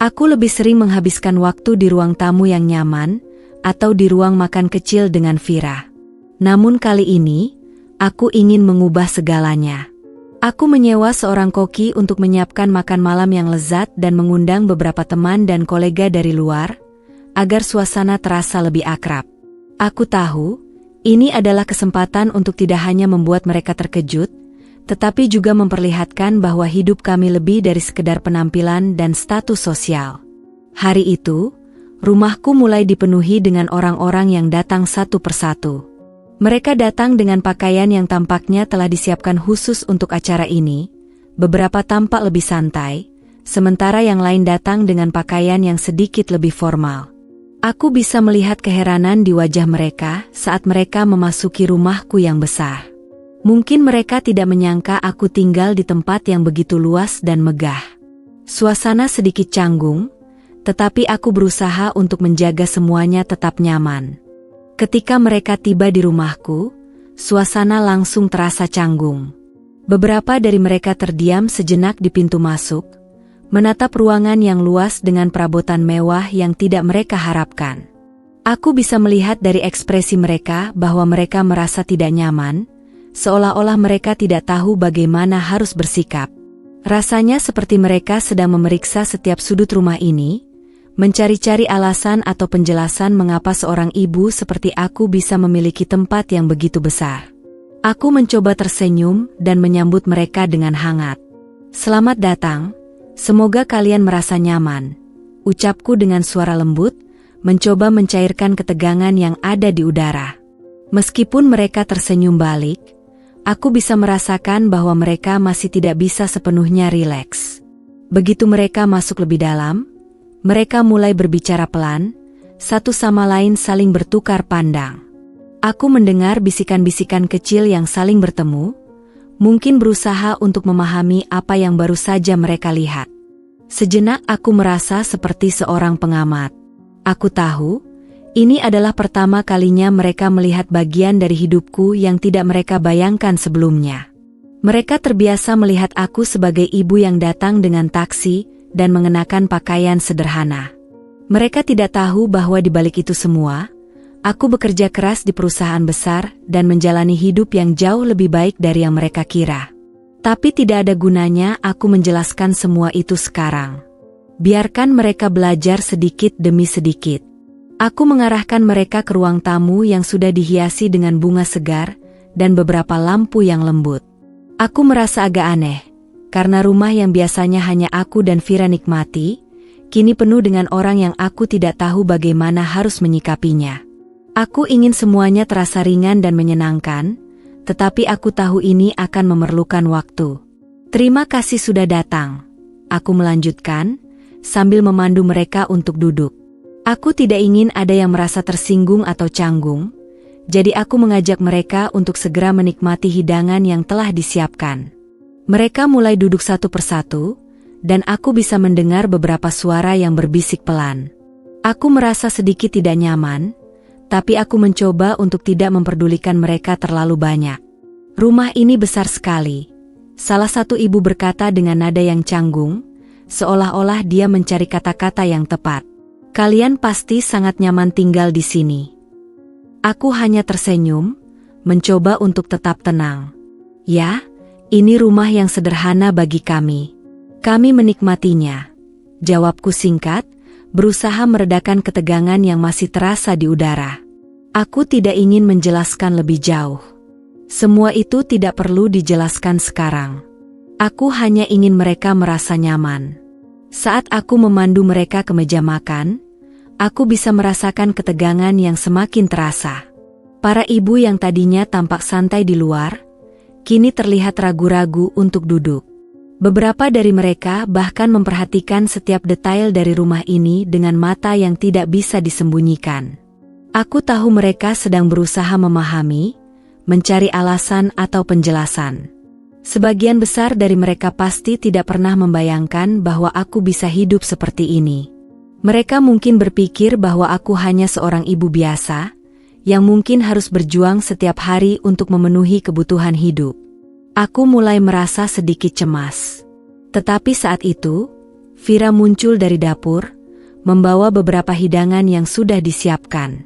Aku lebih sering menghabiskan waktu di ruang tamu yang nyaman, atau di ruang makan kecil dengan Vira. Namun kali ini, aku ingin mengubah segalanya. Aku menyewa seorang koki untuk menyiapkan makan malam yang lezat dan mengundang beberapa teman dan kolega dari luar, agar suasana terasa lebih akrab. Aku tahu, ini adalah kesempatan untuk tidak hanya membuat mereka terkejut, tetapi juga memperlihatkan bahwa hidup kami lebih dari sekedar penampilan dan status sosial. Hari itu, rumahku mulai dipenuhi dengan orang-orang yang datang satu persatu. Mereka datang dengan pakaian yang tampaknya telah disiapkan khusus untuk acara ini, beberapa tampak lebih santai, sementara yang lain datang dengan pakaian yang sedikit lebih formal. Aku bisa melihat keheranan di wajah mereka saat mereka memasuki rumahku yang besar. Mungkin mereka tidak menyangka aku tinggal di tempat yang begitu luas dan megah. Suasana sedikit canggung, tetapi aku berusaha untuk menjaga semuanya tetap nyaman. Ketika mereka tiba di rumahku, suasana langsung terasa canggung. Beberapa dari mereka terdiam sejenak di pintu masuk, menatap ruangan yang luas dengan perabotan mewah yang tidak mereka harapkan. Aku bisa melihat dari ekspresi mereka bahwa mereka merasa tidak nyaman, seolah-olah mereka tidak tahu bagaimana harus bersikap. Rasanya seperti mereka sedang memeriksa setiap sudut rumah ini, mencari-cari alasan atau penjelasan mengapa seorang ibu seperti aku bisa memiliki tempat yang begitu besar. Aku mencoba tersenyum dan menyambut mereka dengan hangat. "Selamat datang, semoga kalian merasa nyaman," ucapku dengan suara lembut, mencoba mencairkan ketegangan yang ada di udara. Meskipun mereka tersenyum balik, aku bisa merasakan bahwa mereka masih tidak bisa sepenuhnya rileks. Begitu mereka masuk lebih dalam, mereka mulai berbicara pelan, satu sama lain saling bertukar pandang. Aku mendengar bisikan-bisikan kecil yang saling bertemu, mungkin berusaha untuk memahami apa yang baru saja mereka lihat. Sejenak aku merasa seperti seorang pengamat. Aku tahu, ini adalah pertama kalinya mereka melihat bagian dari hidupku yang tidak mereka bayangkan sebelumnya. Mereka terbiasa melihat aku sebagai ibu yang datang dengan taksi dan mengenakan pakaian sederhana. Mereka tidak tahu bahwa di balik itu semua, aku bekerja keras di perusahaan besar dan menjalani hidup yang jauh lebih baik dari yang mereka kira. Tapi tidak ada gunanya aku menjelaskan semua itu sekarang. Biarkan mereka belajar sedikit demi sedikit. Aku mengarahkan mereka ke ruang tamu yang sudah dihiasi dengan bunga segar dan beberapa lampu yang lembut. Aku merasa agak aneh, karena rumah yang biasanya hanya aku dan Vira nikmati, kini penuh dengan orang yang aku tidak tahu bagaimana harus menyikapinya. Aku ingin semuanya terasa ringan dan menyenangkan, tetapi aku tahu ini akan memerlukan waktu. "Terima kasih sudah datang," aku melanjutkan, sambil memandu mereka untuk duduk. Aku tidak ingin ada yang merasa tersinggung atau canggung, jadi aku mengajak mereka untuk segera menikmati hidangan yang telah disiapkan. Mereka mulai duduk satu persatu, dan aku bisa mendengar beberapa suara yang berbisik pelan. Aku merasa sedikit tidak nyaman, tapi aku mencoba untuk tidak memperdulikan mereka terlalu banyak. "Rumah ini besar sekali," salah satu ibu berkata dengan nada yang canggung, seolah-olah dia mencari kata-kata yang tepat. "Kalian pasti sangat nyaman tinggal di sini." Aku hanya tersenyum, mencoba untuk tetap tenang. "Ya, ini rumah yang sederhana bagi kami. Kami menikmatinya," jawabku singkat, berusaha meredakan ketegangan yang masih terasa di udara. Aku tidak ingin menjelaskan lebih jauh. Semua itu tidak perlu dijelaskan sekarang. Aku hanya ingin mereka merasa nyaman. Saat aku memandu mereka ke meja makan, aku bisa merasakan ketegangan yang semakin terasa. Para ibu yang tadinya tampak santai di luar, kini terlihat ragu-ragu untuk duduk. Beberapa dari mereka bahkan memperhatikan setiap detail dari rumah ini dengan mata yang tidak bisa disembunyikan. Aku tahu mereka sedang berusaha memahami, mencari alasan atau penjelasan. Sebagian besar dari mereka pasti tidak pernah membayangkan bahwa aku bisa hidup seperti ini. Mereka mungkin berpikir bahwa aku hanya seorang ibu biasa, yang mungkin harus berjuang setiap hari untuk memenuhi kebutuhan hidup. Aku mulai merasa sedikit cemas. Tetapi saat itu, Vira muncul dari dapur, membawa beberapa hidangan yang sudah disiapkan.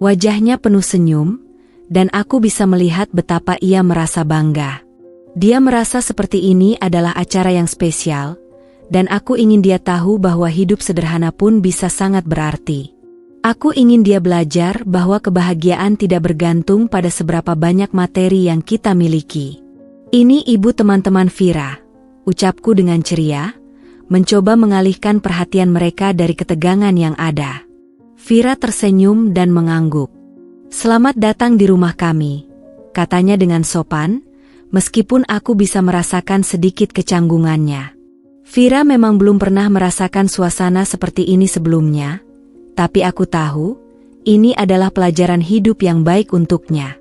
Wajahnya penuh senyum, dan aku bisa melihat betapa ia merasa bangga. Dia merasa seperti ini adalah acara yang spesial, dan aku ingin dia tahu bahwa hidup sederhana pun bisa sangat berarti. Aku ingin dia belajar bahwa kebahagiaan tidak bergantung pada seberapa banyak materi yang kita miliki. "Ini ibu teman-teman Vira," ucapku dengan ceria, mencoba mengalihkan perhatian mereka dari ketegangan yang ada. Vira tersenyum dan mengangguk. "Selamat datang di rumah kami," katanya dengan sopan, meskipun aku bisa merasakan sedikit kecanggungannya. Vira memang belum pernah merasakan suasana seperti ini sebelumnya, tapi aku tahu, ini adalah pelajaran hidup yang baik untuknya.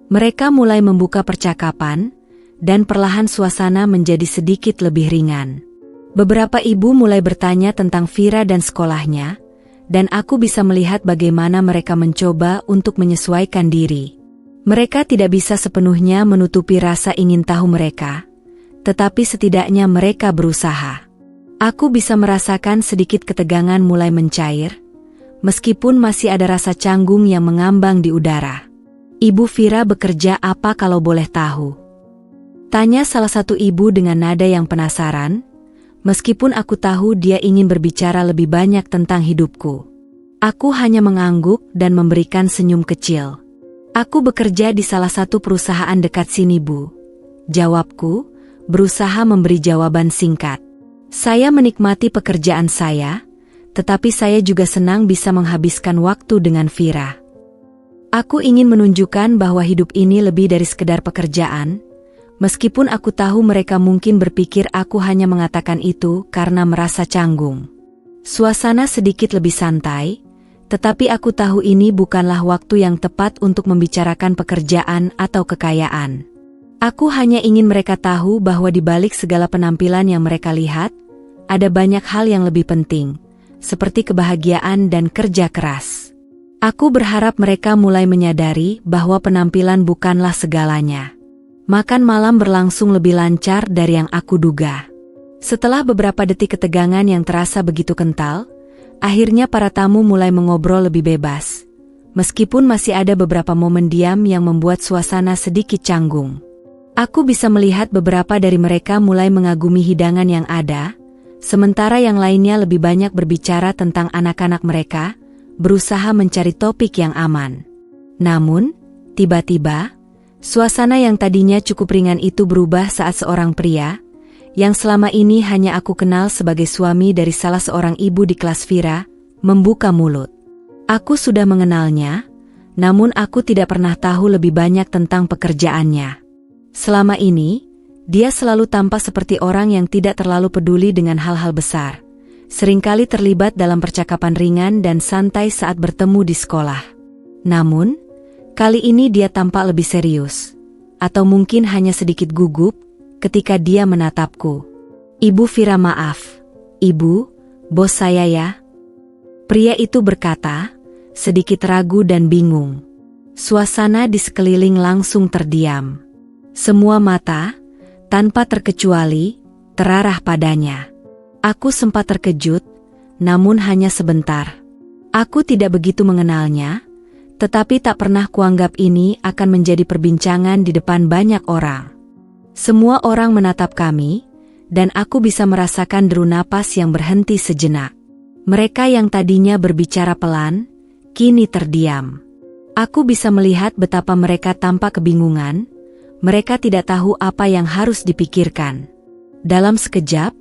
Mereka mulai membuka percakapan, dan perlahan suasana menjadi sedikit lebih ringan. Beberapa ibu mulai bertanya tentang Vira dan sekolahnya, dan aku bisa melihat bagaimana mereka mencoba untuk menyesuaikan diri. Mereka tidak bisa sepenuhnya menutupi rasa ingin tahu mereka, tetapi setidaknya mereka berusaha. Aku bisa merasakan sedikit ketegangan mulai mencair, meskipun masih ada rasa canggung yang mengambang di udara. Ibu Vira bekerja apa kalau boleh tahu? Tanya salah satu ibu dengan nada yang penasaran, meskipun aku tahu dia ingin berbicara lebih banyak tentang hidupku. Aku hanya mengangguk dan memberikan senyum kecil. Aku bekerja di salah satu perusahaan dekat sini, Bu. Jawabku, berusaha memberi jawaban singkat. Saya menikmati pekerjaan saya, tetapi saya juga senang bisa menghabiskan waktu dengan Vira. Aku ingin menunjukkan bahwa hidup ini lebih dari sekedar pekerjaan, meskipun aku tahu mereka mungkin berpikir aku hanya mengatakan itu karena merasa canggung. Suasana sedikit lebih santai, tetapi aku tahu ini bukanlah waktu yang tepat untuk membicarakan pekerjaan atau kekayaan. Aku hanya ingin mereka tahu bahwa di balik segala penampilan yang mereka lihat, ada banyak hal yang lebih penting, seperti kebahagiaan dan kerja keras. Aku berharap mereka mulai menyadari bahwa penampilan bukanlah segalanya. Makan malam berlangsung lebih lancar dari yang aku duga. Setelah beberapa detik ketegangan yang terasa begitu kental, akhirnya para tamu mulai mengobrol lebih bebas. Meskipun masih ada beberapa momen diam yang membuat suasana sedikit canggung. Aku bisa melihat beberapa dari mereka mulai mengagumi hidangan yang ada, sementara yang lainnya lebih banyak berbicara tentang anak-anak mereka, berusaha mencari topik yang aman. Namun, tiba-tiba, suasana yang tadinya cukup ringan itu berubah saat seorang pria, yang selama ini hanya aku kenal sebagai suami dari salah seorang ibu di kelas Vira, membuka mulut. Aku sudah mengenalnya, namun aku tidak pernah tahu lebih banyak tentang pekerjaannya. Selama ini, dia selalu tampak seperti orang yang tidak terlalu peduli dengan hal-hal besar. Seringkali terlibat dalam percakapan ringan dan santai saat bertemu di sekolah. Namun, kali ini dia tampak lebih serius. Atau mungkin hanya sedikit gugup ketika dia menatapku. Ibu Vira, maaf. Ibu, bos saya ya. Pria itu berkata, sedikit ragu dan bingung. Suasana di sekeliling langsung terdiam. Semua mata, tanpa terkecuali, terarah padanya. Aku sempat terkejut, namun hanya sebentar. Aku tidak begitu mengenalnya, tetapi tak pernah kuanggap ini akan menjadi perbincangan di depan banyak orang. Semua orang menatap kami, dan aku bisa merasakan deru napas yang berhenti sejenak. Mereka yang tadinya berbicara pelan, kini terdiam. Aku bisa melihat betapa mereka tampak kebingungan, mereka tidak tahu apa yang harus dipikirkan. Dalam sekejap,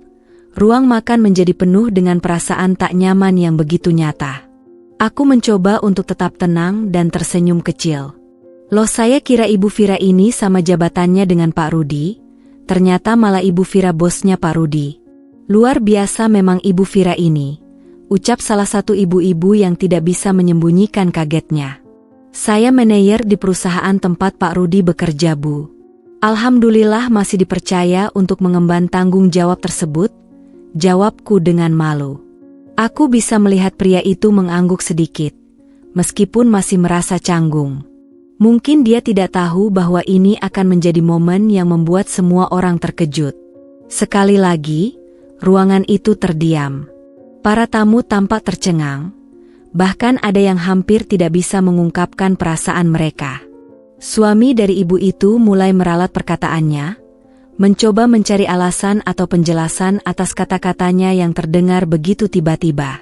ruang makan menjadi penuh dengan perasaan tak nyaman yang begitu nyata. Aku mencoba untuk tetap tenang dan tersenyum kecil. Loh, saya kira Ibu Vira ini sama jabatannya dengan Pak Rudi, ternyata malah Ibu Vira bosnya Pak Rudi. Luar biasa memang Ibu Vira ini, ucap salah satu ibu-ibu yang tidak bisa menyembunyikan kagetnya. Saya manajer di perusahaan tempat Pak Rudi bekerja, Bu. Alhamdulillah masih dipercaya untuk mengemban tanggung jawab tersebut, jawabku dengan malu. Aku bisa melihat pria itu mengangguk sedikit, meskipun masih merasa canggung. Mungkin dia tidak tahu bahwa ini akan menjadi momen yang membuat semua orang terkejut. Sekali lagi, ruangan itu terdiam. Para tamu tampak tercengang, bahkan ada yang hampir tidak bisa mengungkapkan perasaan mereka. Suami dari ibu itu mulai meralat perkataannya, mencoba mencari alasan atau penjelasan atas kata-katanya yang terdengar begitu tiba-tiba.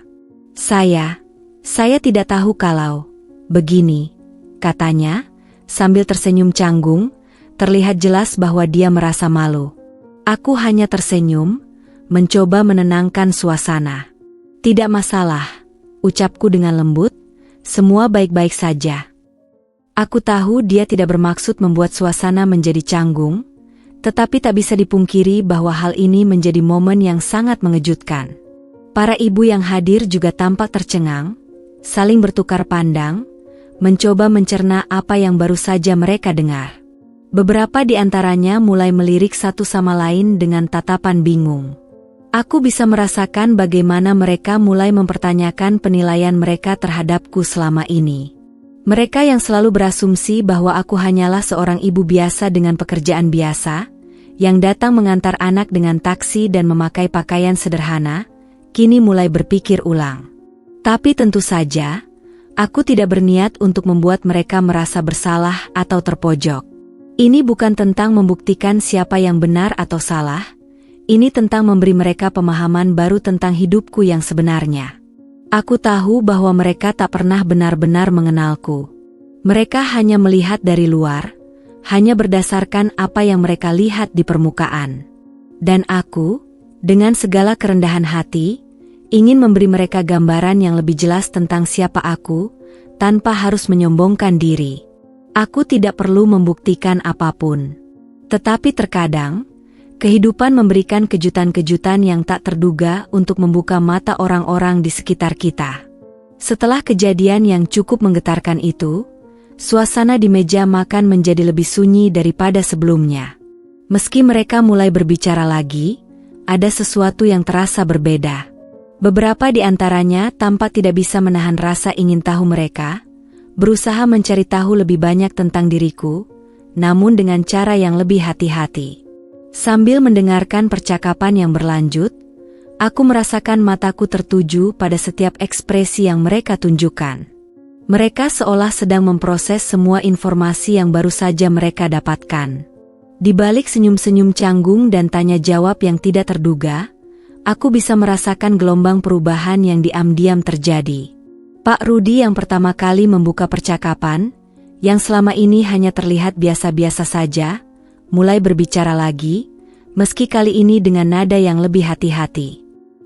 Saya tidak tahu kalau begini, katanya, sambil tersenyum canggung, terlihat jelas bahwa dia merasa malu. Aku hanya tersenyum, mencoba menenangkan suasana. Tidak masalah, ucapku dengan lembut, semua baik-baik saja. Aku tahu dia tidak bermaksud membuat suasana menjadi canggung, Tetapi tak bisa dipungkiri bahwa hal ini menjadi momen yang sangat mengejutkan. Para ibu yang hadir juga tampak tercengang, saling bertukar pandang, mencoba mencerna apa yang baru saja mereka dengar. Beberapa di antaranya mulai melirik satu sama lain dengan tatapan bingung. Aku bisa merasakan bagaimana mereka mulai mempertanyakan penilaian mereka terhadapku selama ini. Mereka yang selalu berasumsi bahwa aku hanyalah seorang ibu biasa dengan pekerjaan biasa, yang datang mengantar anak dengan taksi dan memakai pakaian sederhana, kini mulai berpikir ulang. Tapi tentu saja, aku tidak berniat untuk membuat mereka merasa bersalah atau terpojok. Ini bukan tentang membuktikan siapa yang benar atau salah, ini tentang memberi mereka pemahaman baru tentang hidupku yang sebenarnya. Aku tahu bahwa mereka tak pernah benar-benar mengenalku. Mereka hanya melihat dari luar, hanya berdasarkan apa yang mereka lihat di permukaan. Dan aku, dengan segala kerendahan hati, ingin memberi mereka gambaran yang lebih jelas tentang siapa aku, tanpa harus menyombongkan diri. Aku tidak perlu membuktikan apapun. Tetapi terkadang, kehidupan memberikan kejutan-kejutan yang tak terduga untuk membuka mata orang-orang di sekitar kita. Setelah kejadian yang cukup menggetarkan itu, suasana di meja makan menjadi lebih sunyi daripada sebelumnya. Meski mereka mulai berbicara lagi, ada sesuatu yang terasa berbeda. Beberapa di antaranya tampak tidak bisa menahan rasa ingin tahu mereka, berusaha mencari tahu lebih banyak tentang diriku, namun dengan cara yang lebih hati-hati. Sambil mendengarkan percakapan yang berlanjut, aku merasakan mataku tertuju pada setiap ekspresi yang mereka tunjukkan. Mereka seolah sedang memproses semua informasi yang baru saja mereka dapatkan. Di balik senyum-senyum canggung dan tanya jawab yang tidak terduga, aku bisa merasakan gelombang perubahan yang diam-diam terjadi. Pak Rudi yang pertama kali membuka percakapan, yang selama ini hanya terlihat biasa-biasa saja, mulai berbicara lagi, meski kali ini dengan nada yang lebih hati-hati.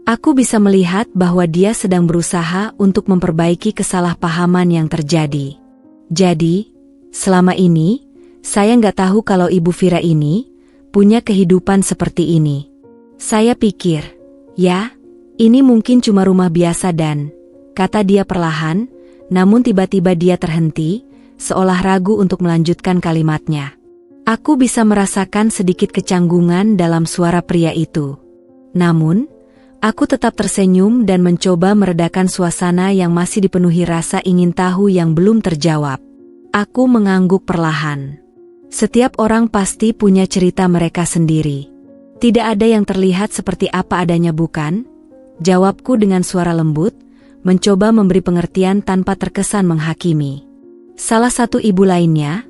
Aku bisa melihat bahwa dia sedang berusaha untuk memperbaiki kesalahpahaman yang terjadi. Jadi, selama ini, saya nggak tahu kalau Ibu Vira ini punya kehidupan seperti ini. Saya pikir, ya, ini mungkin cuma rumah biasa dan, kata dia perlahan, namun tiba-tiba dia terhenti, seolah ragu untuk melanjutkan kalimatnya. Aku bisa merasakan sedikit kecanggungan dalam suara pria itu. Namun, aku tetap tersenyum dan mencoba meredakan suasana yang masih dipenuhi rasa ingin tahu yang belum terjawab. Aku mengangguk perlahan. Setiap orang pasti punya cerita mereka sendiri. Tidak ada yang terlihat seperti apa adanya, bukan? Jawabku dengan suara lembut, mencoba memberi pengertian tanpa terkesan menghakimi. Salah satu ibu lainnya,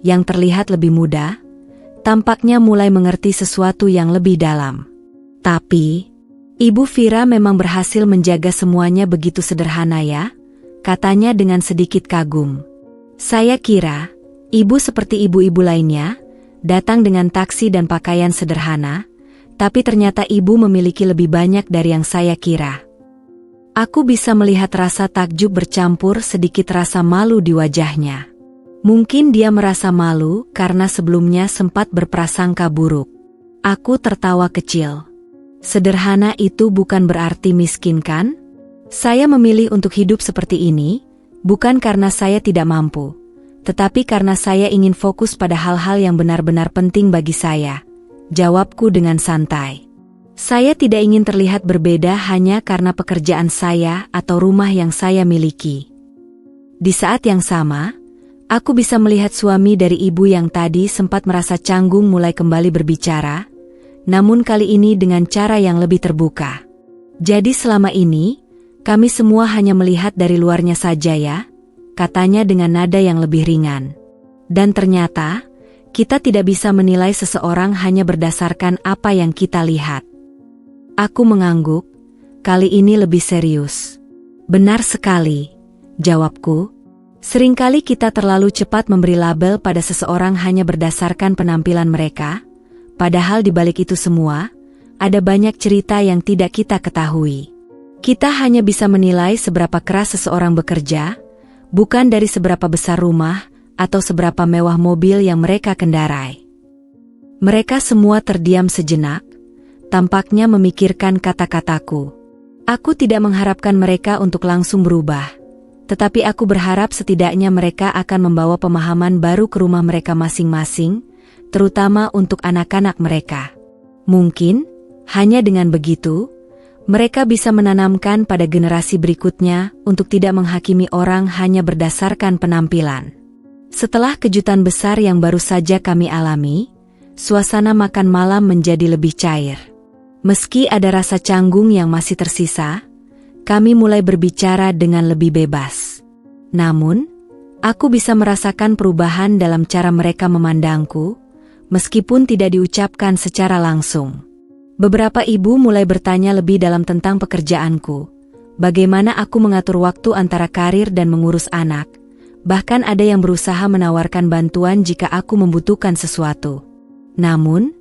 yang terlihat lebih muda, tampaknya mulai mengerti sesuatu yang lebih dalam. Tapi, Ibu Vira memang berhasil menjaga semuanya begitu sederhana ya, katanya dengan sedikit kagum. Saya kira, ibu seperti ibu-ibu lainnya, datang dengan taksi dan pakaian sederhana, tapi ternyata ibu memiliki lebih banyak dari yang saya kira. Aku bisa melihat rasa takjub bercampur sedikit rasa malu di wajahnya. Mungkin dia merasa malu karena sebelumnya sempat berprasangka buruk. Aku tertawa kecil. Sederhana itu bukan berarti miskin, kan? Saya memilih untuk hidup seperti ini, bukan karena saya tidak mampu, tetapi karena saya ingin fokus pada hal-hal yang benar-benar penting bagi saya. Jawabku dengan santai. Saya tidak ingin terlihat berbeda hanya karena pekerjaan saya atau rumah yang saya miliki. Di saat yang sama, aku bisa melihat suami dari ibu yang tadi sempat merasa canggung mulai kembali berbicara, namun kali ini dengan cara yang lebih terbuka. Jadi selama ini, kami semua hanya melihat dari luarnya saja ya, katanya dengan nada yang lebih ringan. Dan ternyata, kita tidak bisa menilai seseorang hanya berdasarkan apa yang kita lihat. Aku mengangguk, kali ini lebih serius. Benar sekali, jawabku. Seringkali kita terlalu cepat memberi label pada seseorang hanya berdasarkan penampilan mereka, padahal di balik itu semua, ada banyak cerita yang tidak kita ketahui. Kita hanya bisa menilai seberapa keras seseorang bekerja, bukan dari seberapa besar rumah atau seberapa mewah mobil yang mereka kendarai. Mereka semua terdiam sejenak, tampaknya memikirkan kata-kataku. Aku tidak mengharapkan mereka untuk langsung berubah, tetapi aku berharap setidaknya mereka akan membawa pemahaman baru ke rumah mereka masing-masing, terutama untuk anak-anak mereka. Mungkin, hanya dengan begitu, mereka bisa menanamkan pada generasi berikutnya untuk tidak menghakimi orang hanya berdasarkan penampilan. Setelah kejutan besar yang baru saja kami alami, suasana makan malam menjadi lebih cair. Meski ada rasa canggung yang masih tersisa, kami mulai berbicara dengan lebih bebas. Namun, aku bisa merasakan perubahan dalam cara mereka memandangku, meskipun tidak diucapkan secara langsung. Beberapa ibu mulai bertanya lebih dalam tentang pekerjaanku, bagaimana aku mengatur waktu antara karir dan mengurus anak, bahkan ada yang berusaha menawarkan bantuan jika aku membutuhkan sesuatu. Namun,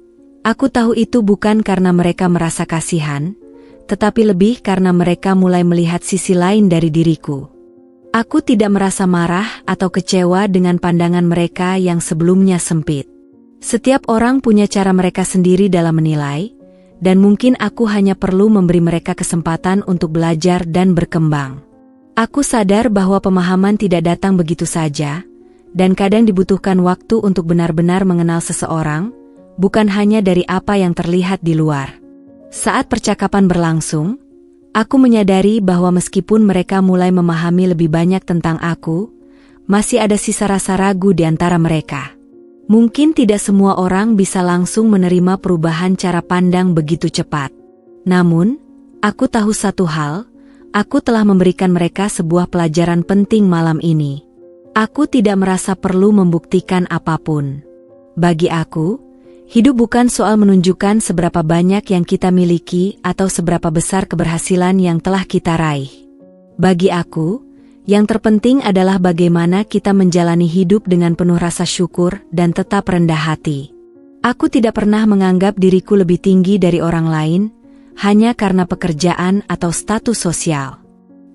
aku tahu itu bukan karena mereka merasa kasihan, tetapi lebih karena mereka mulai melihat sisi lain dari diriku. Aku tidak merasa marah atau kecewa dengan pandangan mereka yang sebelumnya sempit. Setiap orang punya cara mereka sendiri dalam menilai, dan mungkin aku hanya perlu memberi mereka kesempatan untuk belajar dan berkembang. Aku sadar bahwa pemahaman tidak datang begitu saja, dan kadang dibutuhkan waktu untuk benar-benar mengenal seseorang, bukan hanya dari apa yang terlihat di luar. Saat percakapan berlangsung, aku menyadari bahwa meskipun mereka mulai memahami lebih banyak tentang aku, masih ada sisa rasa ragu di antara mereka. Mungkin tidak semua orang bisa langsung menerima perubahan cara pandang begitu cepat. Namun, aku tahu satu hal, aku telah memberikan mereka sebuah pelajaran penting malam ini. Aku tidak merasa perlu membuktikan apapun. Bagi aku, hidup bukan soal menunjukkan seberapa banyak yang kita miliki atau seberapa besar keberhasilan yang telah kita raih. Bagi aku, yang terpenting adalah bagaimana kita menjalani hidup dengan penuh rasa syukur dan tetap rendah hati. Aku tidak pernah menganggap diriku lebih tinggi dari orang lain, hanya karena pekerjaan atau status sosial.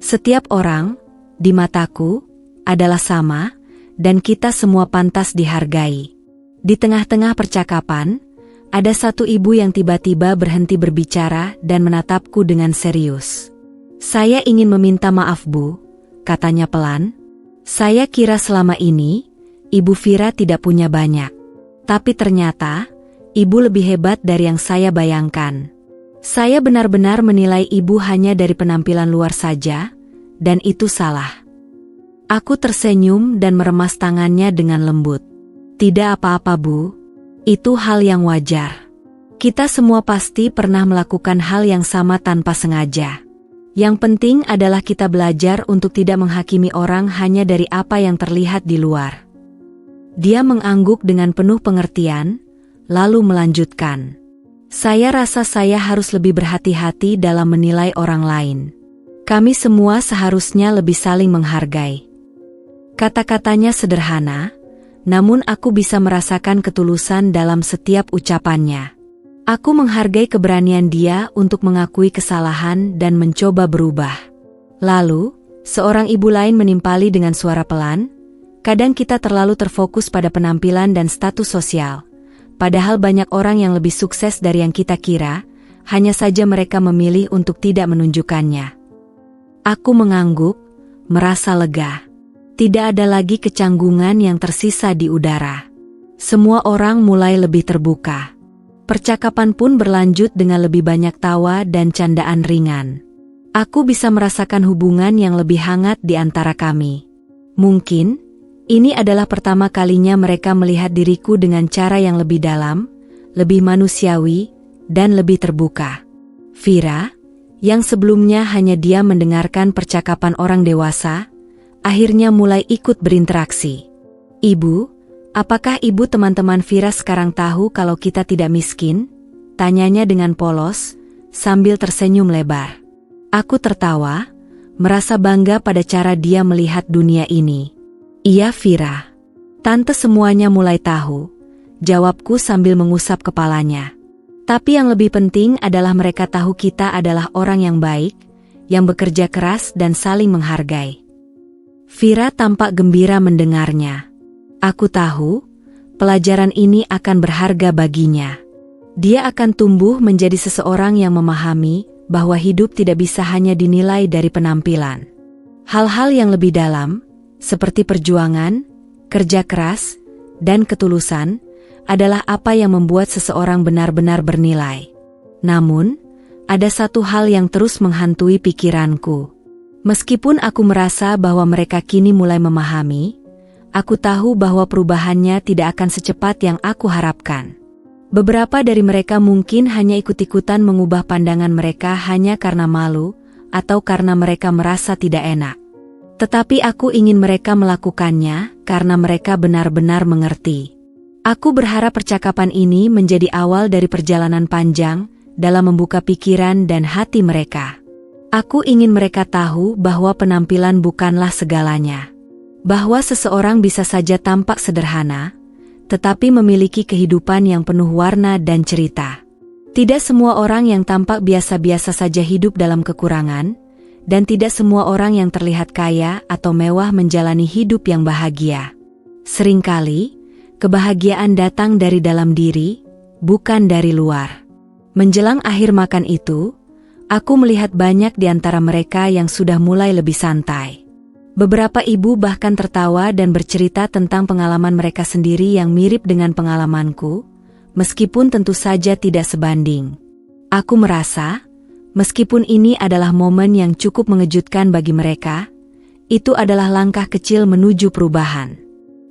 Setiap orang, di mataku, adalah sama, dan kita semua pantas dihargai. Di tengah-tengah percakapan, ada satu ibu yang tiba-tiba berhenti berbicara dan menatapku dengan serius. "Saya ingin meminta maaf, Bu," katanya pelan. "Saya kira selama ini, Ibu Vira tidak punya banyak. Tapi ternyata, Ibu lebih hebat dari yang saya bayangkan. Saya benar-benar menilai Ibu hanya dari penampilan luar saja, dan itu salah." Aku tersenyum dan meremas tangannya dengan lembut. "Tidak apa-apa, Bu. Itu hal yang wajar. Kita semua pasti pernah melakukan hal yang sama tanpa sengaja. Yang penting adalah kita belajar untuk tidak menghakimi orang hanya dari apa yang terlihat di luar." Dia mengangguk dengan penuh pengertian, lalu melanjutkan. "Saya rasa saya harus lebih berhati-hati dalam menilai orang lain. Kami semua seharusnya lebih saling menghargai." Kata-katanya sederhana, namun aku bisa merasakan ketulusan dalam setiap ucapannya. Aku menghargai keberanian dia untuk mengakui kesalahan dan mencoba berubah. Lalu, seorang ibu lain menimpali dengan suara pelan, "Kadang kita terlalu terfokus pada penampilan dan status sosial. Padahal banyak orang yang lebih sukses dari yang kita kira, hanya saja mereka memilih untuk tidak menunjukkannya." Aku mengangguk, merasa lega. Tidak ada lagi kecanggungan yang tersisa di udara. Semua orang mulai lebih terbuka. Percakapan pun berlanjut dengan lebih banyak tawa dan candaan ringan. Aku bisa merasakan hubungan yang lebih hangat di antara kami. Mungkin, ini adalah pertama kalinya mereka melihat diriku dengan cara yang lebih dalam, lebih manusiawi, dan lebih terbuka. Vira, yang sebelumnya hanya diam mendengarkan percakapan orang dewasa, akhirnya mulai ikut berinteraksi. "Ibu, apakah ibu teman-teman Vira sekarang tahu kalau kita tidak miskin?" tanyanya dengan polos, sambil tersenyum lebar. Aku tertawa, merasa bangga pada cara dia melihat dunia ini. "Iya Vira. Tante semuanya mulai tahu," jawabku sambil mengusap kepalanya. "Tapi yang lebih penting adalah mereka tahu kita adalah orang yang baik, yang bekerja keras dan saling menghargai." Vira tampak gembira mendengarnya. "Aku tahu, pelajaran ini akan berharga baginya. Dia akan tumbuh menjadi seseorang yang memahami bahwa hidup tidak bisa hanya dinilai dari penampilan. Hal-hal yang lebih dalam, seperti perjuangan, kerja keras, dan ketulusan, adalah apa yang membuat seseorang benar-benar bernilai. Namun, ada satu hal yang terus menghantui pikiranku. Meskipun aku merasa bahwa mereka kini mulai memahami, aku tahu bahwa perubahannya tidak akan secepat yang aku harapkan. Beberapa dari mereka mungkin hanya ikut-ikutan mengubah pandangan mereka hanya karena malu, atau karena mereka merasa tidak enak. Tetapi aku ingin mereka melakukannya karena mereka benar-benar mengerti. Aku berharap percakapan ini menjadi awal dari perjalanan panjang dalam membuka pikiran dan hati mereka. Aku ingin mereka tahu bahwa penampilan bukanlah segalanya. Bahwa seseorang bisa saja tampak sederhana, tetapi memiliki kehidupan yang penuh warna dan cerita. Tidak semua orang yang tampak biasa-biasa saja hidup dalam kekurangan, dan tidak semua orang yang terlihat kaya atau mewah menjalani hidup yang bahagia. Seringkali, kebahagiaan datang dari dalam diri, bukan dari luar. Menjelang akhir makan itu, aku melihat banyak di antara mereka yang sudah mulai lebih santai. Beberapa ibu bahkan tertawa dan bercerita tentang pengalaman mereka sendiri yang mirip dengan pengalamanku, meskipun tentu saja tidak sebanding. Aku merasa, meskipun ini adalah momen yang cukup mengejutkan bagi mereka, itu adalah langkah kecil menuju perubahan.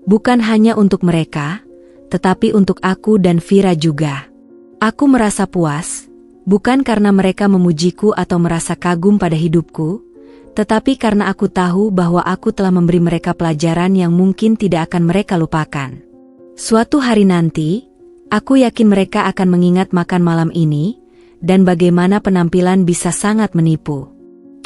Bukan hanya untuk mereka, tetapi untuk aku dan Vira juga. Aku merasa puas, bukan karena mereka memujiku atau merasa kagum pada hidupku, tetapi karena aku tahu bahwa aku telah memberi mereka pelajaran yang mungkin tidak akan mereka lupakan. Suatu hari nanti, aku yakin mereka akan mengingat makan malam ini, dan bagaimana penampilan bisa sangat menipu.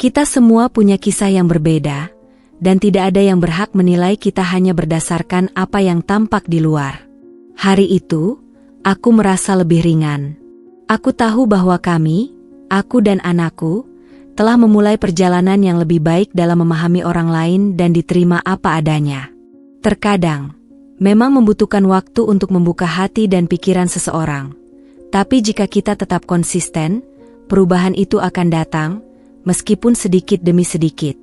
Kita semua punya kisah yang berbeda, dan tidak ada yang berhak menilai kita hanya berdasarkan apa yang tampak di luar. Hari itu, aku merasa lebih ringan. Aku tahu bahwa kami, aku dan anakku, telah memulai perjalanan yang lebih baik dalam memahami orang lain dan diterima apa adanya. Terkadang, memang membutuhkan waktu untuk membuka hati dan pikiran seseorang. Tapi jika kita tetap konsisten, perubahan itu akan datang, meskipun sedikit demi sedikit.